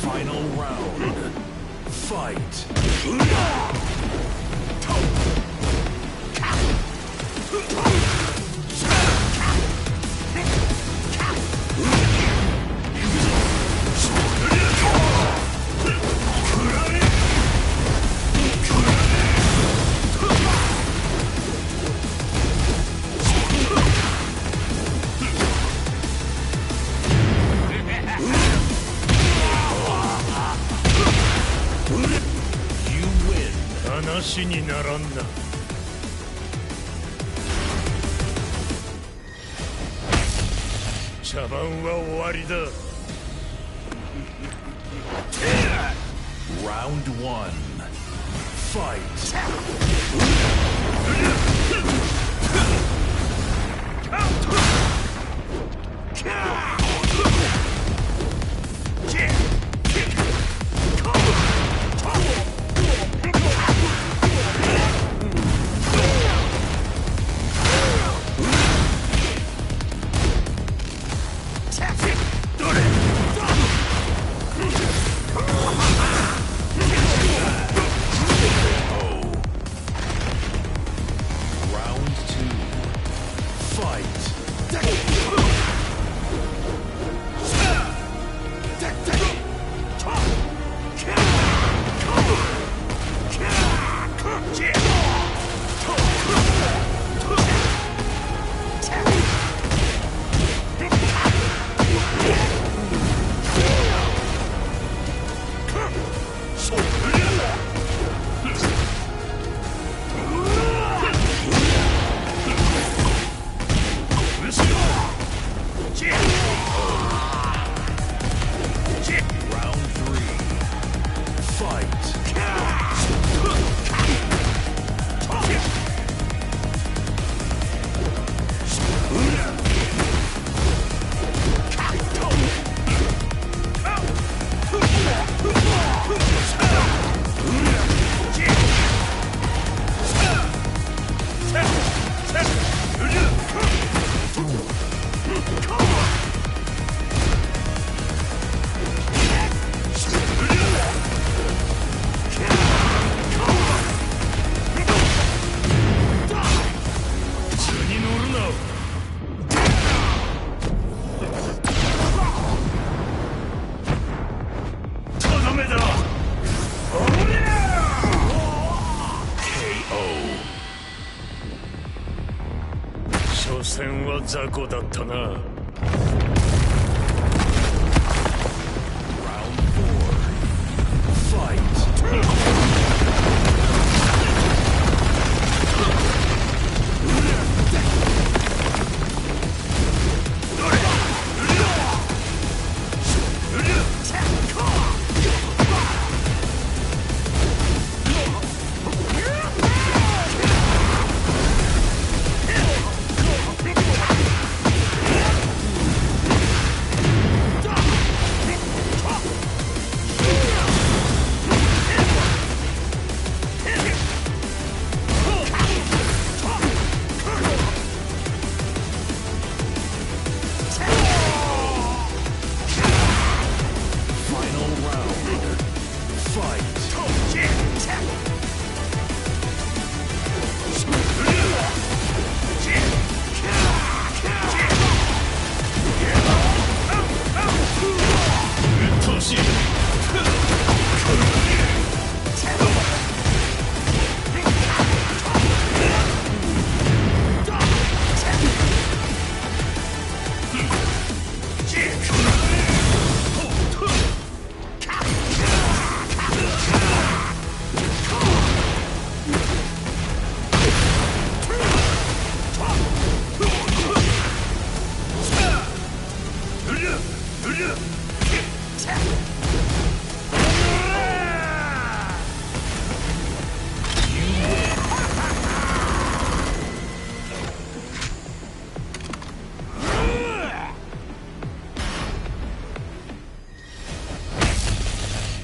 Final round. Fight. You win. 話にならんな。茶番は終わりだ。Round 1 Fight. Round 2 Fight. Round 3 Fight. KO. 所詮は雑魚だったな。Round 4 Fight. Final round. Fight.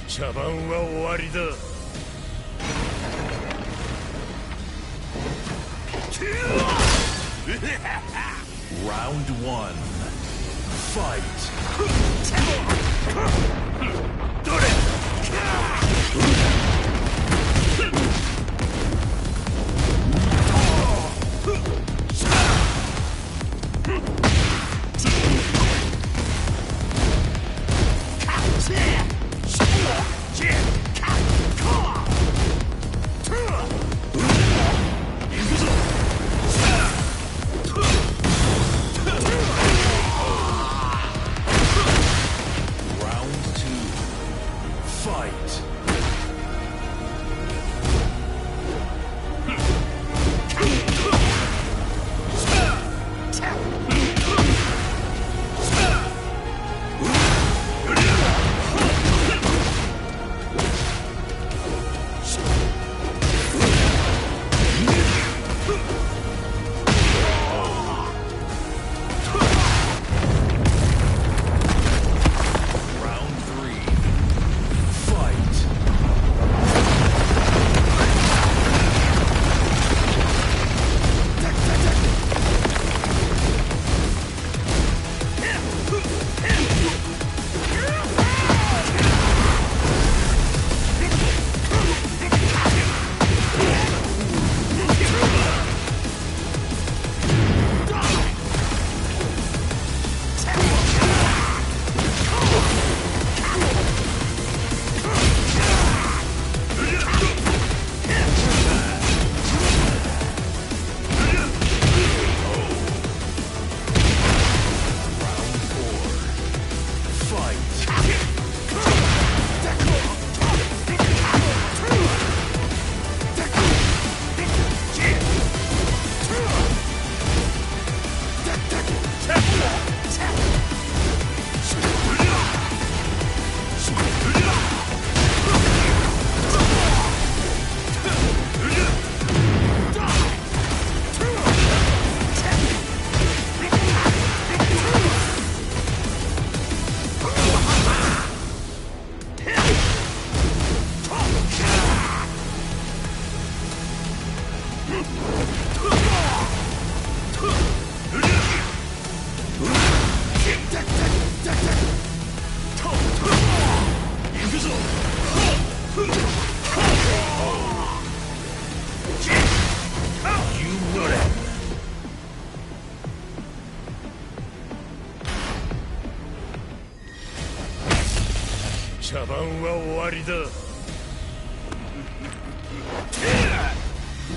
茶番は終わりだ。Round one. Fight.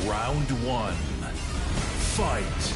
Round one. Fight.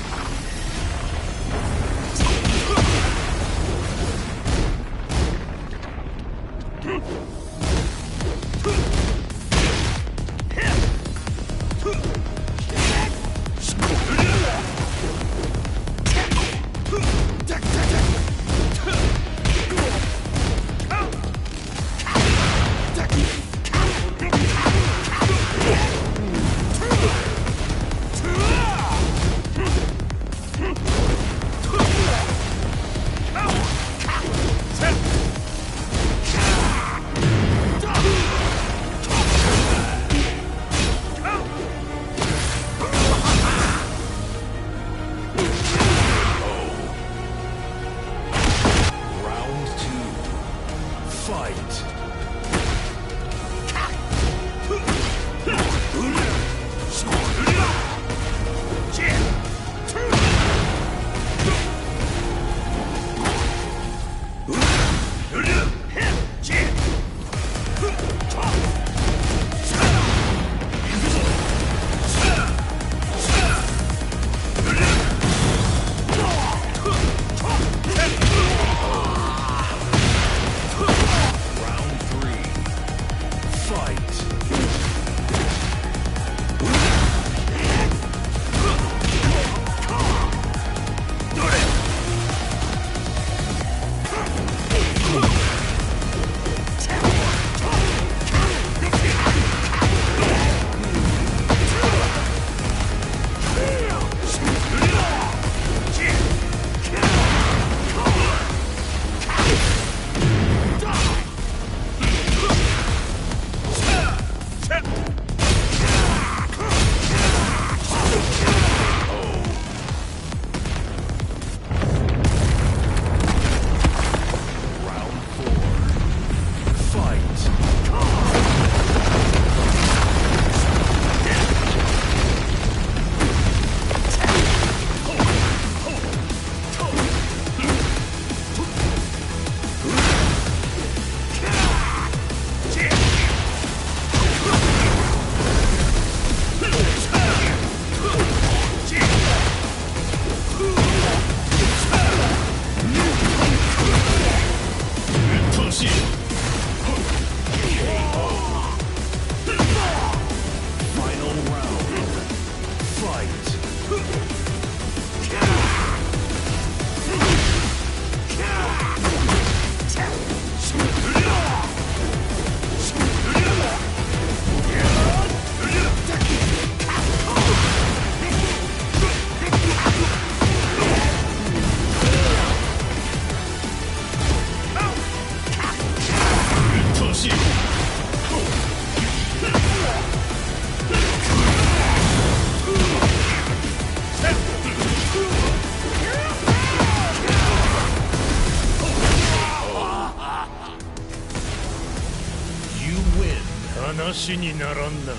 話にならんな。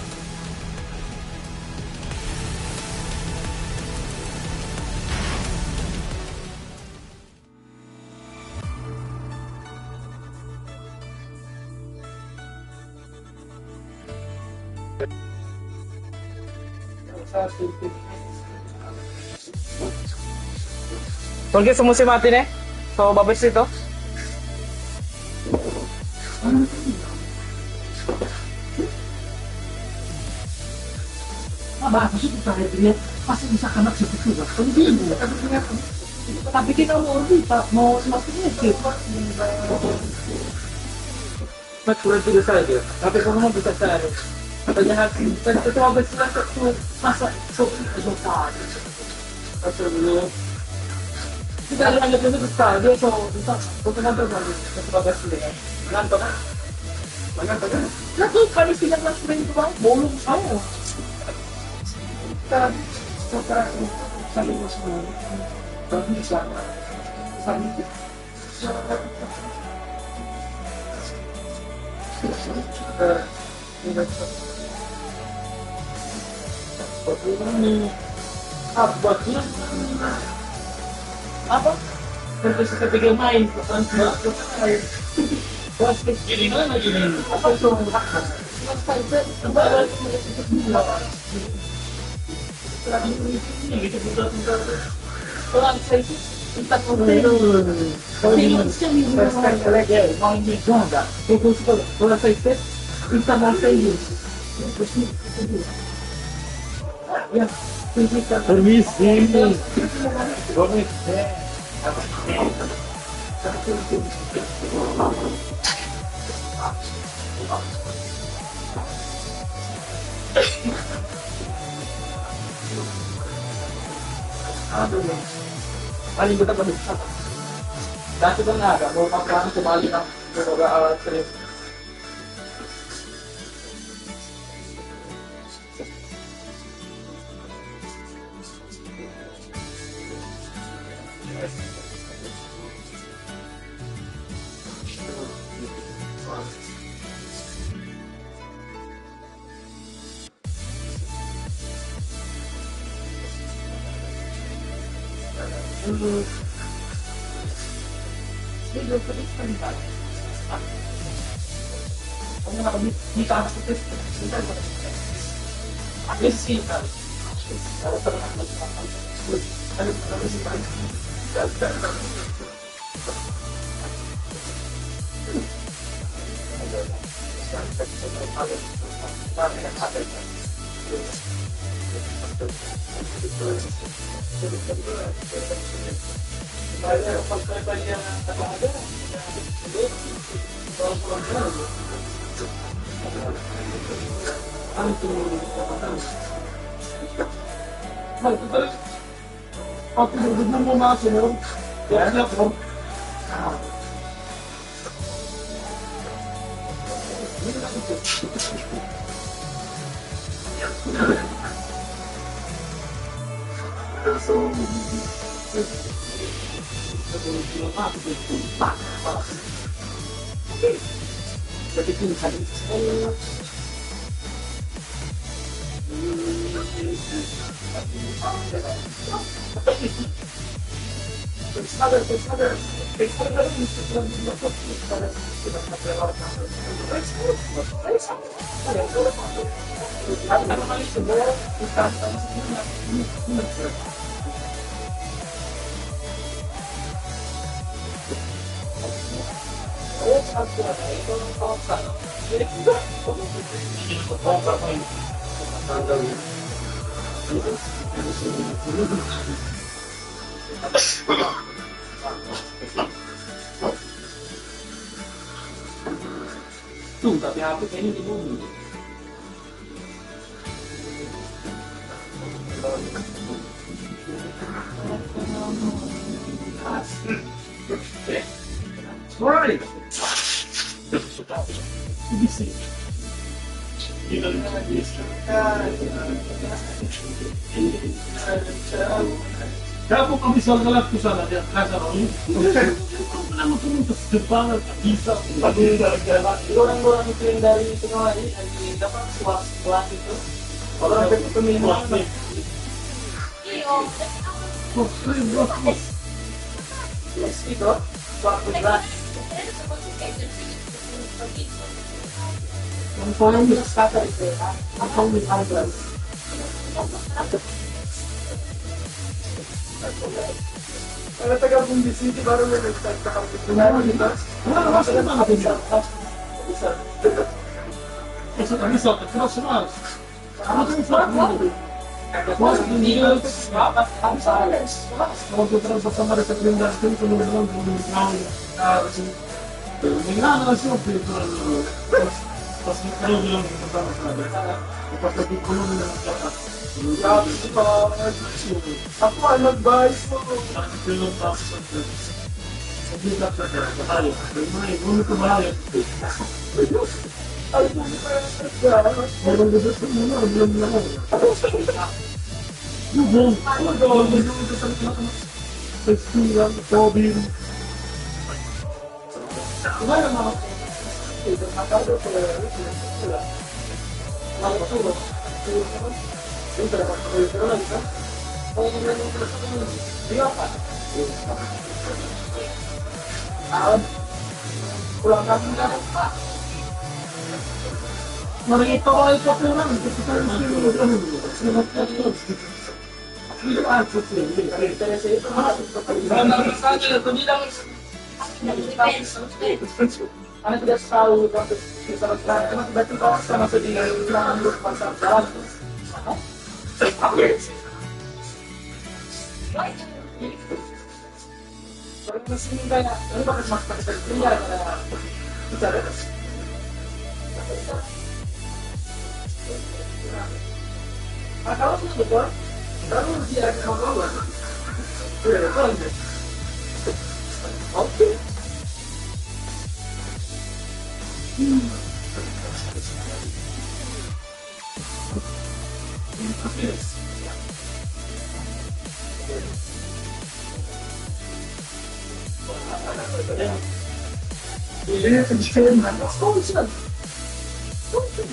Porque semua si mati nih. So babes itu. Bagus itu saya lihat masih bisa kanak seperti itu. Tapi kita mau mau semakin itu. Betul itu saja. Tapi kamu mau bisa cari. Katanya hakim. Dan itu habis itu masa itu dulu. Kita lanjut dulu besar. Dia so bisa untuk ngantor lagi. Sebagai sedang. Ngantor. Ngantor. Nah tuh kami tidak langsung itu bang. Bolong saya. Kita saling bersama. Tapi sama. Saling. Apa? Terus ketika main jadi mana gini? Apa itu? Orang saya itu entah Permisi. paling betul betul dati ko na aga mo paano sumali ng trip Video footage pa rin tayo. Kung nga kami, di ka footage pa rin. This is it. Aku benar-benar mau masuk, ya siap om. Tuh, tapi HP kayaknya di bumi. Right. Bisa. Kamu kami soal kelas kusala dia kelas apa ini? naman pumunta sa Japan at isa. Orang-orang itu yang dari tengah ini lagi dapat swap itu. Orang pemilihan itu swap beras. Yang paling bisa kata itu ya, apa yang ada? Kalau tergabung di sini baru bisa Benar kita. Maksudnya apa bisa? Bisa. Maksudnya bisa, terus semua. Apa tuh Mas dunia apa salah? kalau kita bersama dengan kelindahan itu kemudian harus mengenal siapa itu pas kita bilang pertama kali pas lagi belum mendapat aku anak baik po. film pasal kita terkait bermain belum kembali belum bisa semua belum Festival Tobin. Gimana mau itu maka itu kalau itu itu dapat itu lagi kan kalau yang dia apa pulang kampung kan Mari kita awal itu kurang kita karena tidak tahu proses misalnya tiba-tiba sama sedih dengan pasar jalan terus ini kayak ini pakai masker kerja ada bicara kalau sudah betul terus dia akan mau oke.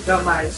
Damai.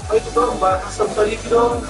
Itu dong bahas sampai dong